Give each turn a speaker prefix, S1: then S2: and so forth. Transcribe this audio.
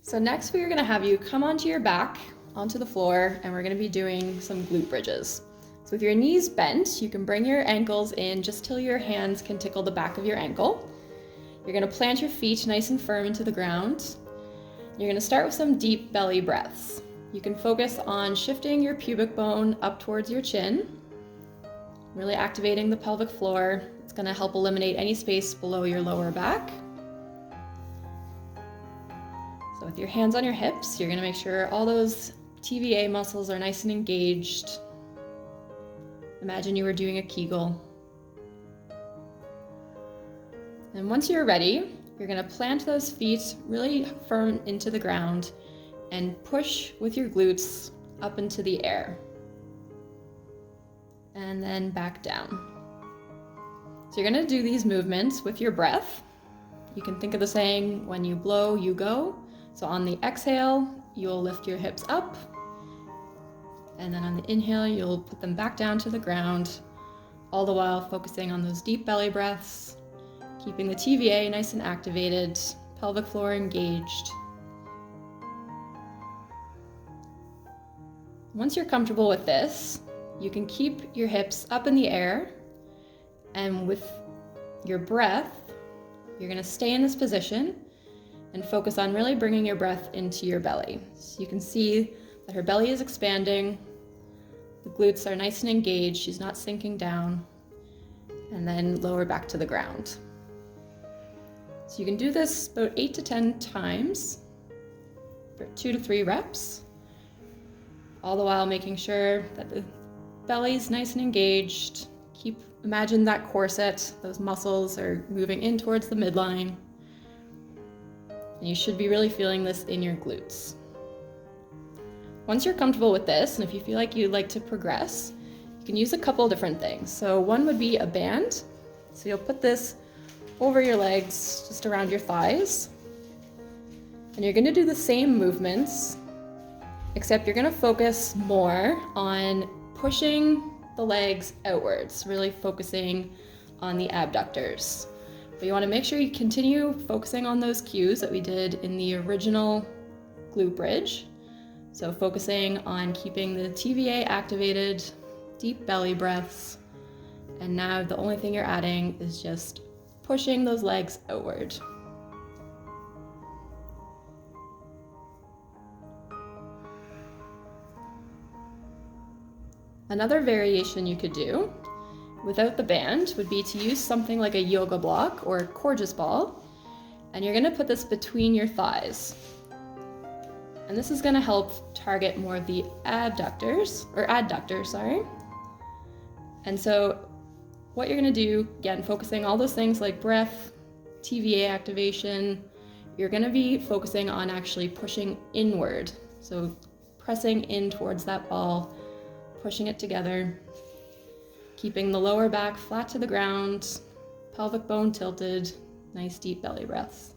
S1: So next we're gonna have you come onto your back, onto the floor, and we're gonna be doing some glute bridges. So with your knees bent, you can bring your ankles in just till your hands can tickle the back of your ankle. You're gonna plant your feet nice and firm into the ground. You're gonna start with some deep belly breaths. You can focus on shifting your pubic bone up towards your chin, really activating the pelvic floor. It's gonna help eliminate any space below your lower back. So with your hands on your hips, you're gonna make sure all those TVA muscles are nice and engaged. Imagine you were doing a kegel. And once you're ready, you're gonna plant those feet really firm into the ground and push with your glutes up into the air. And then back down. So you're gonna do these movements with your breath. You can think of the saying, when you blow, you go. So on the exhale, you'll lift your hips up. And then on the inhale, you'll put them back down to the ground, all the while focusing on those deep belly breaths, keeping the TVA nice and activated, pelvic floor engaged. Once you're comfortable with this, you can keep your hips up in the air, and with your breath, you're gonna stay in this position and focus on really bringing your breath into your belly. So you can see that her belly is expanding, the glutes are nice and engaged, she's not sinking down, and then lower back to the ground. So you can do this about 8 to 10 times for 2 to 3 reps, all the while making sure that the belly's nice and engaged. Imagine that corset, those muscles are moving in towards the midline. And you should be really feeling this in your glutes. Once you're comfortable with this, and if you feel like you'd like to progress, you can use a couple different things. So one would be a band. So you'll put this over your legs, just around your thighs. And you're gonna do the same movements, except you're gonna focus more on pushing the legs outwards, really focusing on the abductors. But you want to make sure you continue focusing on those cues that we did in the original glute bridge. So focusing on keeping the TVA activated, deep belly breaths, and now the only thing you're adding is just pushing those legs outward. Another variation you could do without the band would be to use something like a yoga block or a gorgeous ball, and you're gonna put this between your thighs. And this is gonna help target more of the adductors, sorry. And so what you're gonna do, again, focusing all those things like breath, TVA activation, you're gonna be focusing on actually pushing inward. So pressing in towards that ball, pushing it together, keeping the lower back flat to the ground, pelvic bone tilted, nice deep belly breaths.